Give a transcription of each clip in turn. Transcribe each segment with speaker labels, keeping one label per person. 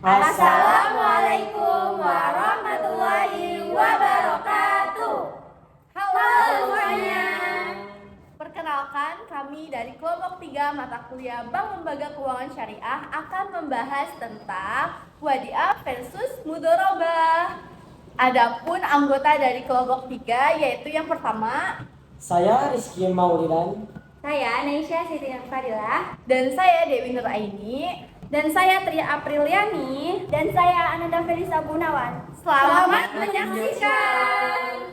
Speaker 1: Assalamualaikum warahmatullahi wabarakatuh. Halo semuanya. Perkenalkan, kami dari kelompok 3 mata kuliah Bank Lembaga Keuangan Syariah akan membahas tentang wadiah versus mudharabah. Adapun anggota dari kelompok 3 yaitu yang pertama,
Speaker 2: saya Rizky Maulidan.
Speaker 3: Saya Naisha Siti Fadilah.
Speaker 1: Dan saya Dewi Nuraini.
Speaker 3: Dan saya Tria Apriliani.
Speaker 4: Dan saya Ananda Felisa Gunawan.
Speaker 1: Selamat menyaksikan.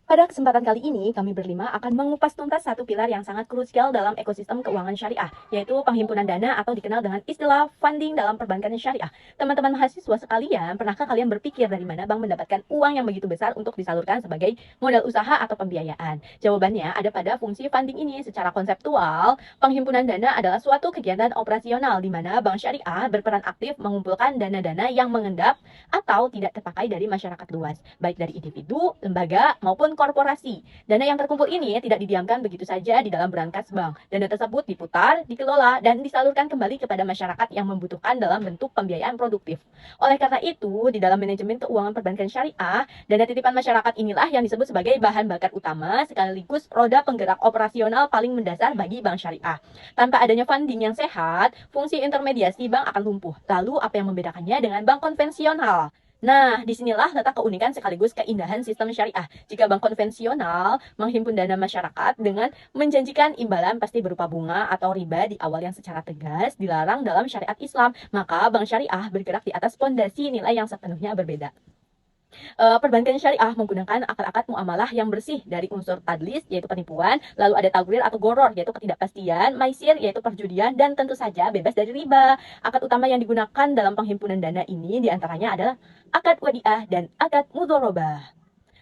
Speaker 5: Pada kesempatan kali ini, kami berlima akan mengupas tuntas satu pilar yang sangat krusial dalam ekosistem keuangan syariah, yaitu penghimpunan dana atau dikenal dengan istilah funding dalam perbankan syariah. Teman-teman mahasiswa sekalian, pernahkah kalian berpikir dari mana bank mendapatkan uang yang begitu besar untuk disalurkan sebagai modal usaha atau pembiayaan? Jawabannya ada pada fungsi funding ini. Secara konseptual, penghimpunan dana adalah suatu kegiatan operasional di mana bank syariah berperan aktif mengumpulkan dana-dana yang mengendap atau tidak terpakai dari masyarakat luas, baik dari individu, lembaga, maupun korporasi. Dana yang terkumpul ini tidak didiamkan begitu saja di dalam berangkas bank. Dana tersebut diputar, dikelola, dan disalurkan kembali kepada masyarakat yang membutuhkan dalam bentuk pembiayaan produktif. Oleh karena itu, di dalam manajemen keuangan perbankan syariah, dana titipan masyarakat inilah yang disebut sebagai bahan bakar utama sekaligus roda penggerak operasional paling mendasar bagi bank syariah. Tanpa adanya funding yang sehat, fungsi intermediasi bank akan lumpuh. Lalu apa yang membedakannya dengan bank konvensional? Nah, disinilah letak keunikan sekaligus keindahan sistem syariah. Jika bank konvensional menghimpun dana masyarakat dengan menjanjikan imbalan pasti berupa bunga atau riba di awal yang secara tegas dilarang dalam syariat Islam, maka bank syariah bergerak di atas fondasi nilai yang sepenuhnya berbeda. Perbankan syariah menggunakan akad-akad muamalah yang bersih dari unsur tadlis yaitu penipuan, lalu ada tagrir atau goror yaitu ketidakpastian, maisir yaitu perjudian, dan tentu saja bebas dari riba. Akad utama yang digunakan dalam penghimpunan dana ini diantaranya adalah akad wadiah dan akad mudharabah.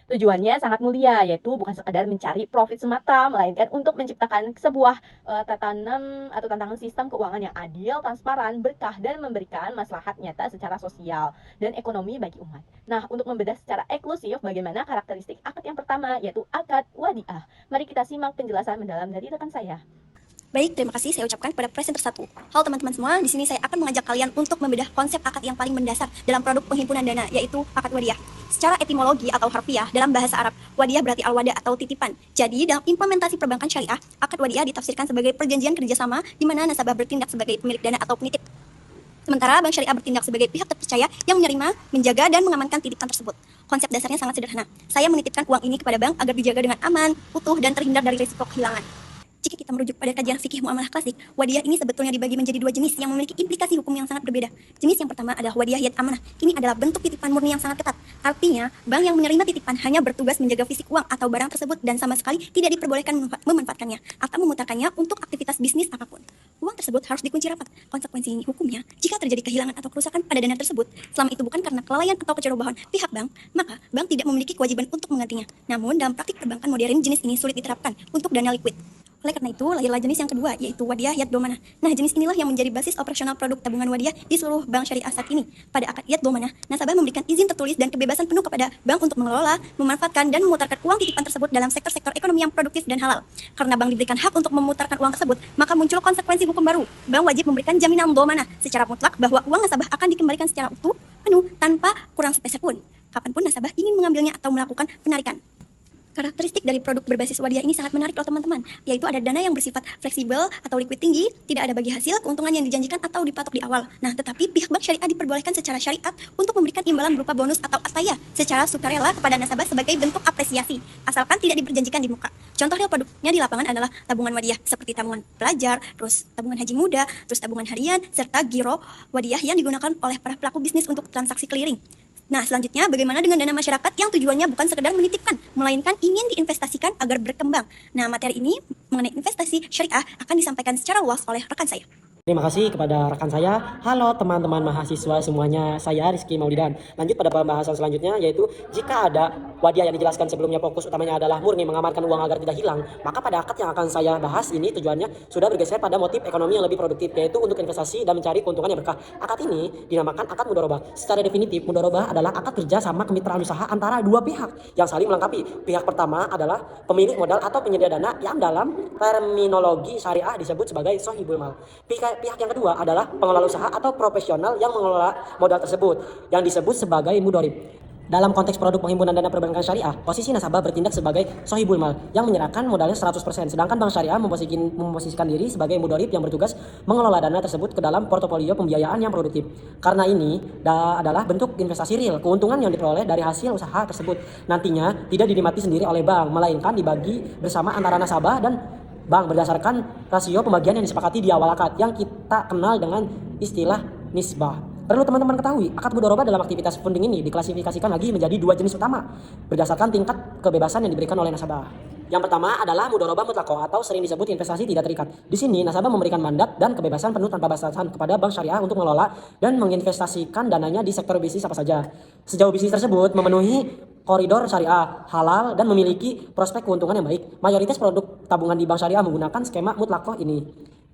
Speaker 5: Tujuannya sangat mulia, yaitu bukan sekadar mencari profit semata, melainkan untuk menciptakan sebuah tatanan atau tantangan sistem keuangan yang adil, transparan, berkah, dan memberikan maslahat nyata secara sosial dan ekonomi bagi umat. Nah, untuk membedah secara eksklusif bagaimana karakteristik akad yang pertama, yaitu akad wadiah. Mari kita simak penjelasan mendalam dari rekan saya.
Speaker 4: Baik, terima kasih saya ucapkan kepada presenter 1. Halo teman-teman semua, di sini saya akan mengajak kalian untuk membedah konsep akad yang paling mendasar dalam produk penghimpunan dana, yaitu akad wadiah. Secara etimologi atau harfiah dalam bahasa Arab, wadiah berarti al-wada atau titipan. Jadi, dalam implementasi perbankan syariah, akad wadiah ditafsirkan sebagai perjanjian kerjasama di mana nasabah bertindak sebagai pemilik dana atau penitip. Sementara bank syariah bertindak sebagai pihak terpercaya yang menerima, menjaga, dan mengamankan titipan tersebut. Konsep dasarnya sangat sederhana. Saya menitipkan uang ini kepada bank agar dijaga dengan aman, utuh, dan terhindar dari risiko kehilangan. Jika kita merujuk pada kajian fikih muamalah klasik, wadiah ini sebetulnya dibagi menjadi 2 jenis yang memiliki implikasi hukum yang sangat berbeda. Jenis yang pertama adalah wadiah yad amanah. Ini adalah bentuk titipan murni yang sangat ketat. Artinya, bank yang menerima titipan hanya bertugas menjaga fisik uang atau barang tersebut dan sama sekali tidak diperbolehkan memanfaatkannya atau memutarkannya untuk aktivitas bisnis apapun. Uang tersebut harus dikunci rapat. Konsekuensi hukumnya, jika terjadi kehilangan atau kerusakan pada dana tersebut, selama itu bukan karena kelalaian atau kecerobohan pihak bank, maka bank tidak memiliki kewajiban untuk menggantinya. Namun, dalam praktik perbankan modern, jenis ini sulit diterapkan untuk dana liquid. Oleh karena itu, lahirlah jenis yang kedua, yaitu wadiah yad domanah. Nah, jenis inilah yang menjadi basis operasional produk tabungan wadiah di seluruh bank syariah saat ini. Pada akad yad domanah, nasabah memberikan izin tertulis dan kebebasan penuh kepada bank untuk mengelola, memanfaatkan, dan memutarkan uang titipan tersebut dalam sektor-sektor ekonomi yang produktif dan halal. Karena bank diberikan hak untuk memutarkan uang tersebut, maka muncul konsekuensi hukum baru. Bank wajib memberikan jaminan domanah secara mutlak bahwa uang nasabah akan dikembalikan secara utuh, penuh, tanpa kurang sepeser pun, kapanpun nasabah ingin mengambilnya atau melakukan penarikan. Karakteristik dari produk berbasis wadiah ini sangat menarik loh teman-teman, yaitu ada dana yang bersifat fleksibel atau liquid tinggi, tidak ada bagi hasil, keuntungan yang dijanjikan atau dipatok di awal. Nah, tetapi pihak bank syariah diperbolehkan secara syariat untuk memberikan imbalan berupa bonus atau ataya secara sukarela kepada nasabah sebagai bentuk apresiasi, asalkan tidak diperjanjikan di muka. Contoh real produknya di lapangan adalah tabungan wadiah seperti tabungan pelajar, terus tabungan haji muda, terus tabungan harian, serta giro wadiah yang digunakan oleh para pelaku bisnis untuk transaksi clearing. Nah, selanjutnya bagaimana dengan dana masyarakat yang tujuannya bukan sekedar menitipkan, melainkan ingin diinvestasikan agar berkembang. Nah, materi ini mengenai investasi syariah akan disampaikan secara luas oleh rekan saya.
Speaker 2: Terima kasih kepada rekan saya. Halo teman-teman mahasiswa semuanya, saya Rizky Maulidan. Lanjut pada pembahasan selanjutnya, yaitu jika ada wadiah yang dijelaskan sebelumnya fokus utamanya adalah murni mengamankan uang agar tidak hilang, maka pada akad yang akan saya bahas ini tujuannya sudah bergeser pada motif ekonomi yang lebih produktif, yaitu untuk investasi dan mencari keuntungan yang berkah. Akad ini dinamakan akad mudharabah. Secara definitif, mudharabah adalah akad kerja sama kemitraan usaha antara dua pihak yang saling melengkapi. Pihak pertama adalah pemilik modal atau penyedia dana yang dalam terminologi syariah disebut sebagai sohibul mal. pihak yang kedua adalah pengelola usaha atau profesional yang mengelola modal tersebut, yang disebut sebagai mudorib. Dalam konteks produk penghimpunan dana perbankan syariah, posisi nasabah bertindak sebagai sohibul mal yang menyerahkan modalnya 100%, sedangkan bank syariah memposisikan diri sebagai mudorib yang bertugas mengelola dana tersebut ke dalam portofolio pembiayaan yang produktif. Karena ini adalah bentuk investasi real, keuntungan yang diperoleh dari hasil usaha tersebut nantinya tidak dinikmati sendiri oleh bank, melainkan dibagi bersama antara nasabah dan bank berdasarkan rasio pembagian yang disepakati di awal akad yang kita kenal dengan istilah nisbah. Perlu teman-teman ketahui, akad mudharabah dalam aktivitas funding ini diklasifikasikan lagi menjadi dua jenis utama berdasarkan tingkat kebebasan yang diberikan oleh nasabah. Yang pertama adalah mudharabah mutlaqah atau sering disebut investasi tidak terikat. Di sini nasabah memberikan mandat dan kebebasan penuh tanpa batasan kepada bank syariah untuk mengelola dan menginvestasikan dananya di sektor bisnis apa saja. Sejauh bisnis tersebut memenuhi koridor syariah, halal, dan memiliki prospek keuntungan yang baik, mayoritas produk tabungan di bank syariah menggunakan skema mutlaqah ini.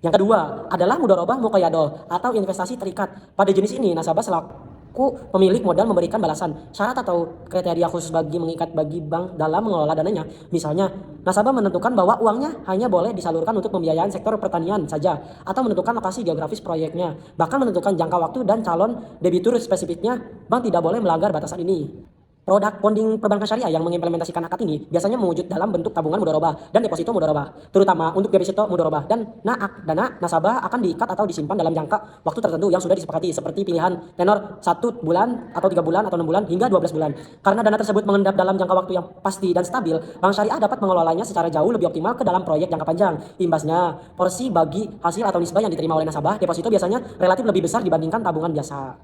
Speaker 2: Yang kedua adalah mudharabah muqayyadah atau investasi terikat. Pada jenis ini nasabah selaku pemilik modal memberikan balasan, syarat atau kriteria khusus bagi mengikat bagi bank dalam mengelola dananya. Misalnya, nasabah menentukan bahwa uangnya hanya boleh disalurkan untuk pembiayaan sektor pertanian saja atau menentukan lokasi geografis proyeknya. Bahkan menentukan jangka waktu dan calon debitur spesifiknya, bank tidak boleh melanggar batasan ini. Produk bonding perbankan syariah yang mengimplementasikan akad ini biasanya mewujud dalam bentuk tabungan mudharabah dan deposito mudharabah, terutama untuk deposito mudharabah dan dana nasabah akan diikat atau disimpan dalam jangka waktu tertentu yang sudah disepakati seperti pilihan tenor 1 bulan atau 3 bulan atau 6 bulan hingga 12 bulan. Karena dana tersebut mengendap dalam jangka waktu yang pasti dan stabil, bank syariah dapat mengelolanya secara jauh lebih optimal ke dalam proyek jangka panjang. Imbasnya, porsi bagi hasil atau nisbah yang diterima oleh nasabah deposito biasanya relatif lebih besar dibandingkan tabungan biasa.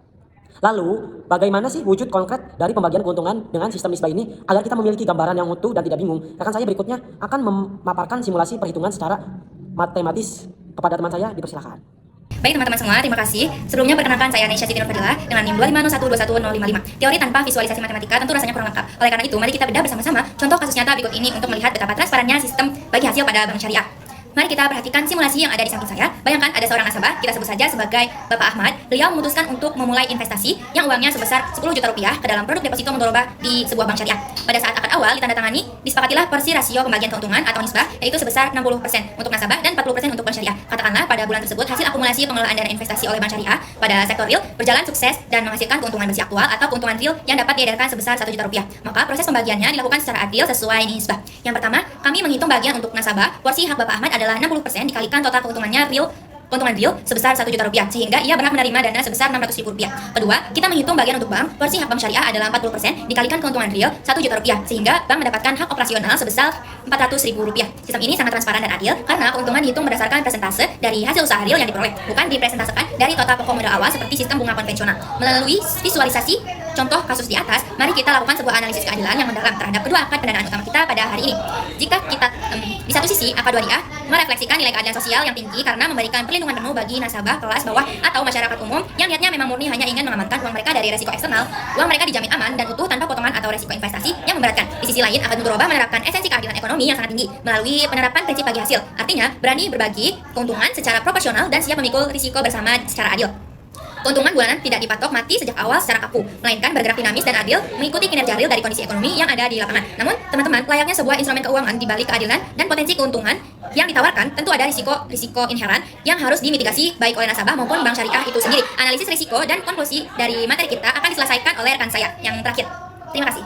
Speaker 2: Lalu, bagaimana sih wujud konkret dari pembagian keuntungan dengan sistem nisbah ini agar kita memiliki gambaran yang utuh dan tidak bingung? Rekan saya berikutnya akan memaparkan simulasi perhitungan secara matematis kepada teman saya, dipersilakan.
Speaker 3: Baik teman-teman semua, terima kasih. Sebelumnya perkenalkan saya Nesya Siti Nurfadilah dengan NIM 250121055. Teori tanpa visualisasi matematika tentu rasanya kurang lengkap. Oleh karena itu, mari kita bedah bersama-sama contoh kasus nyata berikut ini untuk melihat betapa transparannya sistem bagi hasil pada bank syariah. Mari kita perhatikan simulasi yang ada di samping saya. Bayangkan ada seorang nasabah, kita sebut saja sebagai Bapak Ahmad. Beliau memutuskan untuk memulai investasi yang uangnya sebesar 10 juta rupiah ke dalam produk deposito mudharabah di sebuah bank syariah. Pada saat akad awal ditandatangani, disepakatilah porsi rasio pembagian keuntungan atau nisbah, yaitu sebesar 60% untuk nasabah dan 40% untuk bank syariah. Katakanlah pada bulan tersebut hasil akumulasi pengelolaan dana investasi oleh bank syariah pada sektor real berjalan sukses dan menghasilkan keuntungan bersih aktual atau keuntungan real yang dapat diedarkan sebesar 1 juta rupiah. Maka proses pembagiannya dilakukan secara adil sesuai nisbah. Yang pertama, kami menghitung bagian untuk nasabah. Porsi hak Bapak Ahmad adalah 60% dikalikan total keuntungan real sebesar 1 juta rupiah, sehingga ia berhak menerima dana sebesar 600 ribu rupiah. Kedua, kita menghitung bagian untuk bank. Porsi hak bank syariah adalah 40% dikalikan keuntungan real 1 juta rupiah, sehingga bank mendapatkan hak operasional sebesar 400 ribu rupiah. Sistem ini sangat transparan dan adil karena keuntungan dihitung berdasarkan persentase dari hasil usaha real yang diperoleh, bukan dipresentasekan dari total pokok modal awal seperti sistem bunga konvensional. Melalui visualisasi contoh kasus di atas, mari kita lakukan sebuah analisis keadilan yang mendalam terhadap kedua akad pendanaan utama kita pada hari ini. Jika kita di satu sisi akad wadiah merefleksikan nilai keadilan sosial yang tinggi karena memberikan perlindungan penuh bagi nasabah kelas bawah atau masyarakat umum yang niatnya memang murni hanya ingin mengamankan uang mereka dari resiko eksternal. Uang mereka dijamin aman dan utuh tanpa potongan atau resiko investasi yang memberatkan. Di sisi lain, akad mudharabah menerapkan esensi keadilan ekonomi yang sangat tinggi melalui penerapan prinsip bagi hasil. Artinya, berani berbagi keuntungan secara proporsional dan siap memikul risiko bersama secara adil. Keuntungan bulanan tidak dipatok mati sejak awal secara kaku, melainkan bergerak dinamis dan adil mengikuti kinerja real dari kondisi ekonomi yang ada di lapangan. Namun, teman-teman, layaknya sebuah instrumen keuangan di balik keadilan dan potensi keuntungan yang ditawarkan, tentu ada risiko inheran yang harus dimitigasi baik oleh nasabah maupun bank syariah itu sendiri. Analisis risiko dan konklusi dari materi kita akan diselesaikan oleh rekan saya yang terakhir. Terima kasih.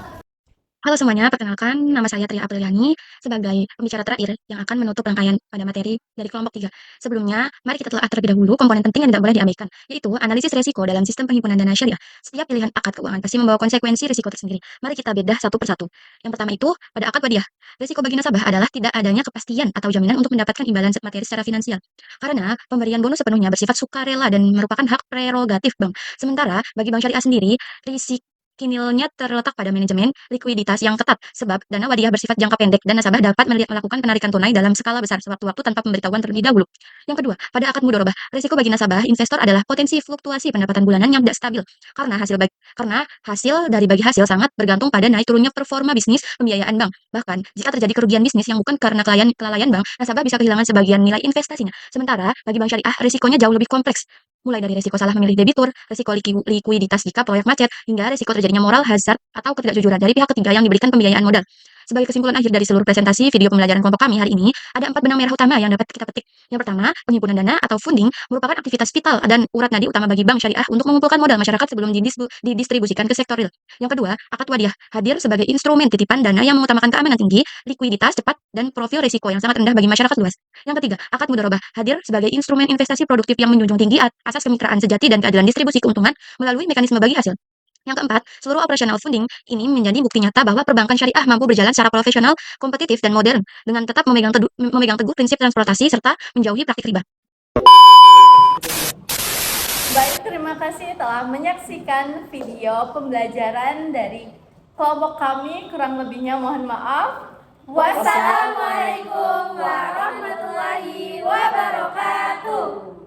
Speaker 6: Halo semuanya, perkenalkan nama saya Tria Apriliani sebagai pembicara terakhir yang akan menutup rangkaian pada materi dari kelompok 3. Sebelumnya, mari kita telah terlebih dahulu komponen penting yang tidak boleh diabaikan, yaitu analisis resiko dalam sistem penghimpunan dana syariah. Setiap pilihan akad keuangan pasti membawa konsekuensi risiko tersendiri. Mari kita bedah satu persatu. Yang pertama itu, pada akad wadiah, risiko bagi nasabah adalah tidak adanya kepastian atau jaminan untuk mendapatkan imbalan materi secara finansial. Karena pemberian bonus sepenuhnya bersifat sukarela dan merupakan hak prerogatif bank. Sementara, bagi bank syariah sendiri, risiko kinilnya terletak pada manajemen likuiditas yang ketat, sebab dana wadiah bersifat jangka pendek dan nasabah dapat melakukan penarikan tunai dalam skala besar sewaktu-waktu tanpa pemberitahuan terlebih dahulu. Yang kedua, pada akad mudharabah, risiko bagi nasabah investor adalah potensi fluktuasi pendapatan bulanan yang tidak stabil karena hasil dari bagi hasil sangat bergantung pada naik turunnya performa bisnis pembiayaan bank. Bahkan, jika terjadi kerugian bisnis yang bukan karena kelalaian bank, nasabah bisa kehilangan sebagian nilai investasinya. Sementara, bagi bank syariah, risikonya jauh lebih kompleks, mulai dari risiko salah memilih debitur, risiko likuiditas jika proyek macet, hingga risiko terjadinya moral hazard atau ketidakjujuran dari pihak ketiga yang diberikan pembiayaan modal. Sebagai kesimpulan akhir dari seluruh presentasi video pembelajaran kelompok kami hari ini, ada 4 benang merah utama yang dapat kita petik. Yang pertama, penghimpunan dana atau funding merupakan aktivitas vital dan urat nadi utama bagi bank syariah untuk mengumpulkan modal masyarakat sebelum didistribusikan ke sektor real. Yang kedua, akad wadiah hadir sebagai instrumen titipan dana yang mengutamakan keamanan tinggi, likuiditas cepat, dan profil risiko yang sangat rendah bagi masyarakat luas. Yang ketiga, akad mudharabah hadir sebagai instrumen investasi produktif yang menjunjung tinggi asas kemitraan sejati dan keadilan distribusi keuntungan melalui mekanisme bagi hasil. Yang keempat, seluruh operasional funding ini menjadi bukti nyata bahwa perbankan syariah mampu berjalan secara profesional, kompetitif, dan modern dengan tetap memegang teguh prinsip transportasi serta menjauhi praktik riba.
Speaker 1: Baik, terima kasih telah menyaksikan video pembelajaran dari kelompok kami. Kurang lebihnya mohon maaf. Wassalamualaikum warahmatullahi wabarakatuh.